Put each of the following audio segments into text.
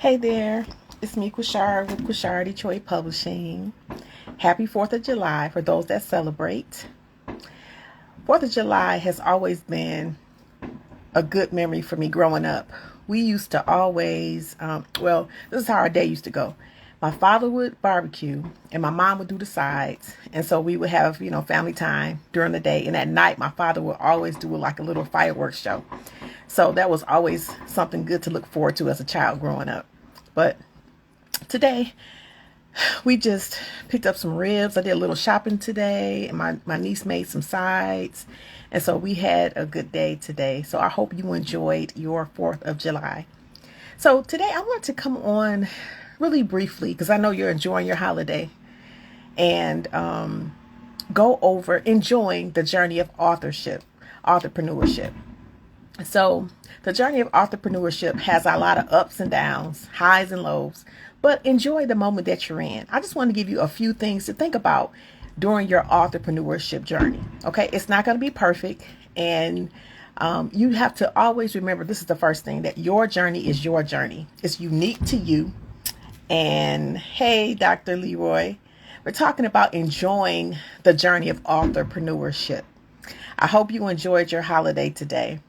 Hey there, it's me, Quishar, with Quishar Detroit Publishing. Happy 4th of July for those that celebrate. 4th of July has always been a good memory for me growing up. We used to always, this is how our day used to go. My father would barbecue and my mom would do the sides. And so we would have, family time during the day. And at night, my father would always do like a little fireworks show. So that was always something good to look forward to as a child growing up. But today, we just picked up some ribs. I did a little shopping today, and my niece made some sides. And so we had a good day today. So I hope you enjoyed your 4th of July. So today I want to come on really briefly, because I know you're enjoying your holiday, and go over enjoying the journey of entrepreneurship. So the journey of entrepreneurship has a lot of ups and downs, highs and lows, but enjoy the moment that you're in. I just want to give you a few things to think about during your entrepreneurship journey. Okay, it's not going to be perfect, and you have to always remember, this is the first thing, that your journey is your journey. It's unique to you. And hey, Dr. Leroy, we're talking about enjoying the journey of entrepreneurship. I hope you enjoyed your holiday today.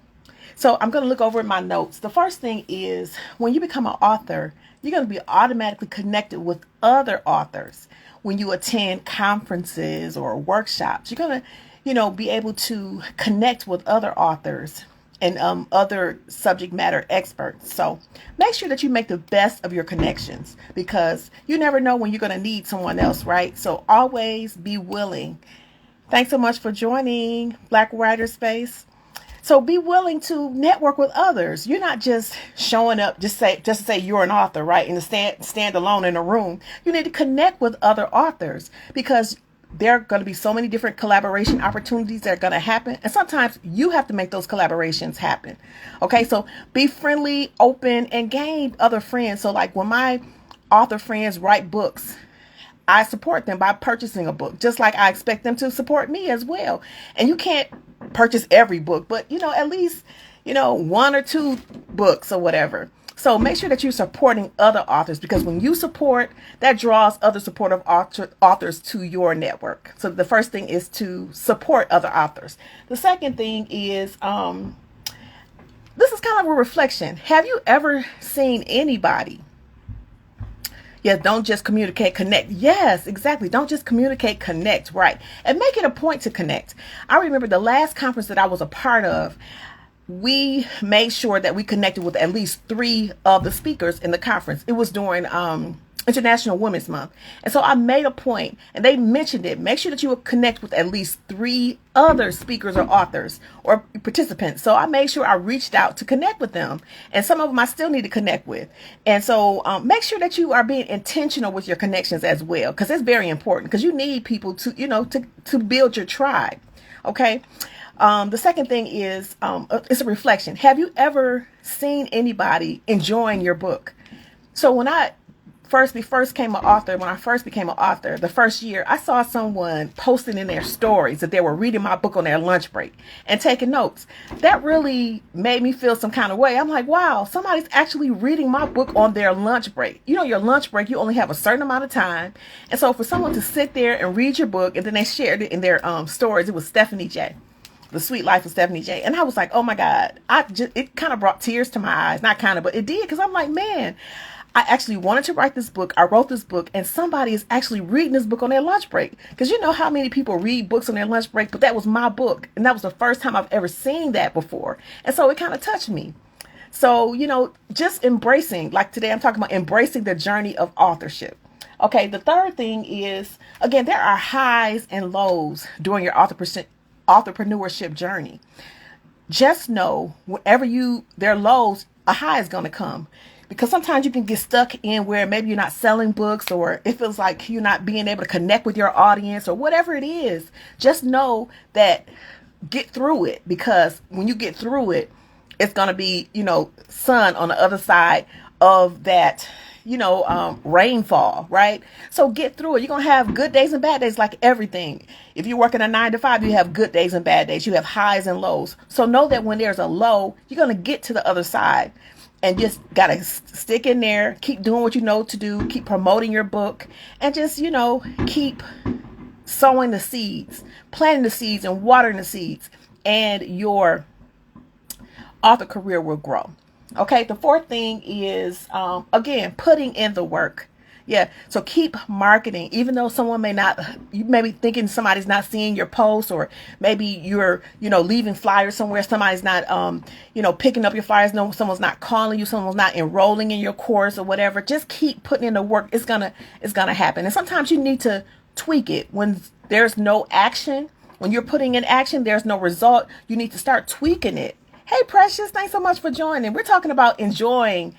So I'm going to look over my notes. The first thing is, when you become an author, you're going to be automatically connected with other authors. When you attend conferences or workshops, you're going to, be able to connect with other authors and other subject matter experts. So make sure that you make the best of your connections, because you never know when you're going to need someone else, right? So always be willing. Thanks so much for joining Black Writer Space. So be willing to network with others. You're not just showing up just to say you're an author, right? And to stand alone in a room. You need to connect with other authors, because there are going to be so many different collaboration opportunities that are going to happen. And sometimes you have to make those collaborations happen. Okay, so be friendly, open, and gain other friends. So like when my author friends write books, I support them by purchasing a book, just like I expect them to support me as well. And you can't purchase every book, but at least, one or two books or whatever. So make sure that you're supporting other authors, because when you support, that draws other supportive authors to your network. So the first thing is to support other authors. The second thing is, this is kind of a reflection. Have you ever seen anybody? Yes, don't just communicate, connect. Yes, exactly. Don't just communicate, connect, right? And make it a point to connect. I remember the last conference that I was a part of, we made sure that we connected with at least 3 of the speakers in the conference. It was during International Women's Month. And so I made a point, and they mentioned it. Make sure that you will connect with at least 3 other speakers or authors or participants. So I made sure I reached out to connect with them. And some of them I still need to connect with. And so make sure that you are being intentional with your connections as well, because it's very important, because you need people to, to build your tribe. Okay. The second thing is, it's a reflection. Have you ever seen anybody enjoying your book? So when I first became an author, the first year, I saw someone posting in their stories that they were reading my book on their lunch break and taking notes. That really made me feel some kind of way. I'm like, wow, somebody's actually reading my book on their lunch break. Your lunch break, you only have a certain amount of time. And so for someone to sit there and read your book, and then they shared it in their stories, it was Stephanie J. The Sweet Life of Stephanie J. And I was like, oh my God, it kind of brought tears to my eyes. Not kind of, but it did, because I'm like, man, I actually wanted to write this book. I wrote this book, and somebody is actually reading this book on their lunch break. Because you know how many people read books on their lunch break, but that was my book. And that was the first time I've ever seen that before. And so it kind of touched me. So, just embracing, like today I'm talking about embracing the journey of authorship. Okay, the third thing is, again, there are highs and lows during your entrepreneurship journey. Just know whenever there are lows, a high is going to come. Because sometimes you can get stuck in where maybe you're not selling books, or it feels like you're not being able to connect with your audience, or whatever it is. Just know that get through it, because when you get through it, it's going to be, sun on the other side of that, rainfall, right? So get through it. You're going to have good days and bad days, like everything. If you're working a 9 to 5, you have good days and bad days. You have highs and lows. So know that when there's a low, you're going to get to the other side. and just gotta stick in there, keep doing what you know to do, keep promoting your book, and just, keep sowing the seeds, planting the seeds, and watering the seeds, and your author career will grow. Okay, the fourth thing is, again, putting in the work. Yeah, so keep marketing, even though someone you may be thinking somebody's not seeing your post, or maybe you're, leaving flyers somewhere, somebody's not, picking up your flyers, no, someone's not calling you, someone's not enrolling in your course or whatever. Just keep putting in the work. It's gonna happen. And sometimes you need to tweak it when there's no action. When you're putting in action, there's no result. You need to start tweaking it. Hey, Precious, thanks so much for joining. We're talking about enjoying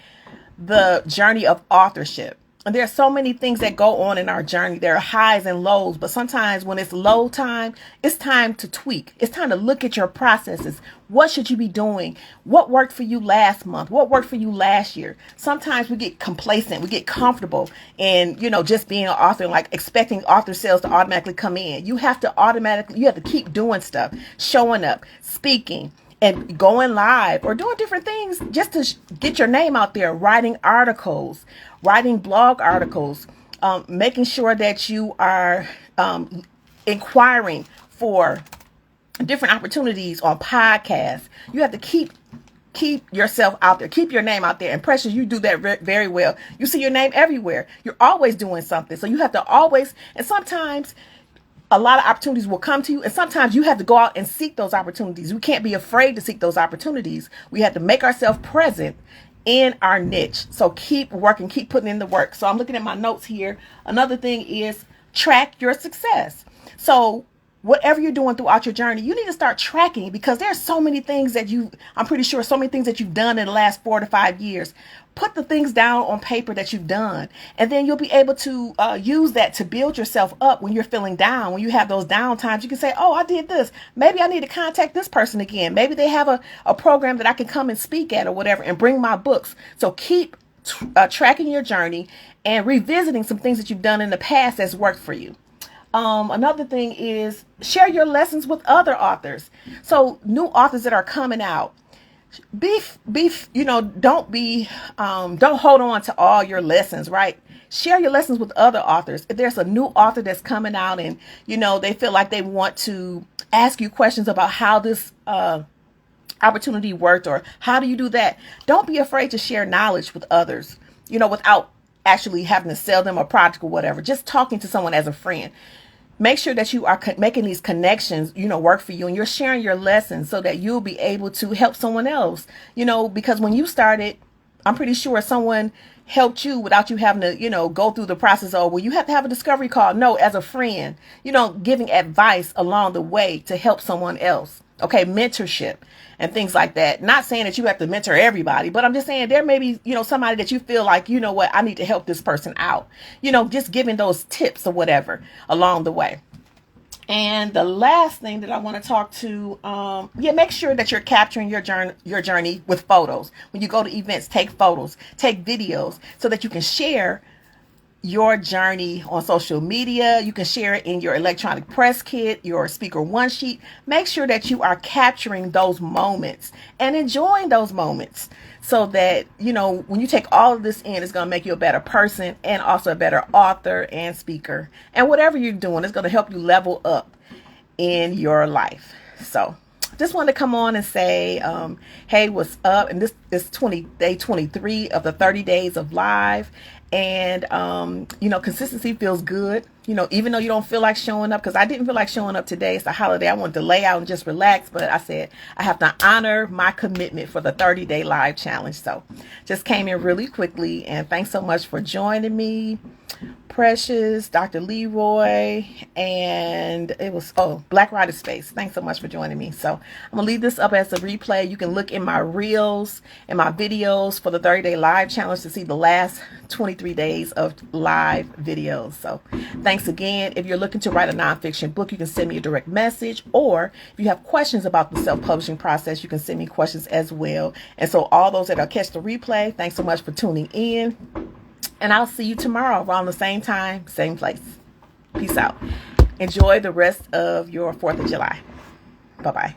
the journey of authorship. And there are so many things that go on in our journey. There are highs and lows, but sometimes when it's low time, it's time to tweak. It's time to look at your processes. What should you be doing? What worked for you last month? What worked for you last year? Sometimes we get complacent. We get comfortable in, just being an author and like expecting author sales to automatically come in. You have to keep doing stuff, showing up, speaking, and going live or doing different things just to get your name out there, writing articles, writing blog articles, making sure that you are inquiring for different opportunities on podcasts. You have to keep yourself out there, keep your name out there. And Precious, you do that very well. You see your name everywhere. You're always doing something. So you have to always, and sometimes a lot of opportunities will come to you, and sometimes you have to go out and seek those opportunities. We can't be afraid to seek those opportunities. We have to make ourselves present in our niche. So keep working, keep putting in the work. So I'm looking at my notes here. Another thing is track your success. So whatever you're doing throughout your journey, you need to start tracking, because there's so many things that I'm pretty sure so many things that you've done in the last 4 to 5 years. Put the things down on paper that you've done, and then you'll be able to use that to build yourself up when you're feeling down. When you have those down times, you can say, oh, I did this. Maybe I need to contact this person again. Maybe they have a program that I can come and speak at or whatever, and bring my books. So keep tracking your journey and revisiting some things that you've done in the past that's worked for you. Another thing is share your lessons with other authors. So new authors that are coming out, don't hold on to all your lessons, right? Share your lessons with other authors. If there's a new author that's coming out and, they feel like they want to ask you questions about how this, opportunity worked, or how do you do that? Don't be afraid to share knowledge with others, without actually having to sell them a product or whatever. Just talking to someone as a friend. Make sure that you are making these connections, work for you, and you're sharing your lessons so that you'll be able to help someone else, because when you started, I'm pretty sure someone helped you without you having to, go through the process of, well, you have to have a discovery call. No, as a friend, giving advice along the way to help someone else. Okay, mentorship and things like that. Not saying that you have to mentor everybody, but I'm just saying there may be, somebody that you feel like, what, I need to help this person out. Just giving those tips or whatever along the way. And the last thing that I want to talk to, make sure that you're capturing your journey with photos. When you go to events, take photos, take videos so that you can share your journey on social media. You can share it in your electronic press kit, your speaker one sheet. Make sure that you are capturing those moments and enjoying those moments so that, when you take all of this in, it's going to make you a better person and also a better author and speaker. And whatever you're doing, it's going to help you level up in your life. So just wanted to come on and say, hey, what's up? And this is day 23 of the 30 days of live. And, consistency feels good, even though you don't feel like showing up, because I didn't feel like showing up today. It's a holiday. I wanted to lay out and just relax. But I said I have to honor my commitment for the 30-day live challenge. So just came in really quickly. And thanks so much for joining me. Precious, Dr. Leroy, and it was, Black Rider Space. Thanks so much for joining me. So I'm going to leave this up as a replay. You can look in my reels and my videos for the 30-day live challenge to see the last 23 days of live videos. So thanks again. If you're looking to write a nonfiction book, you can send me a direct message, or if you have questions about the self-publishing process, you can send me questions as well. And so all those that will catch the replay, thanks so much for tuning in. And I'll see you tomorrow around the same time, same place. Peace out. Enjoy the rest of your 4th of July. Bye-bye.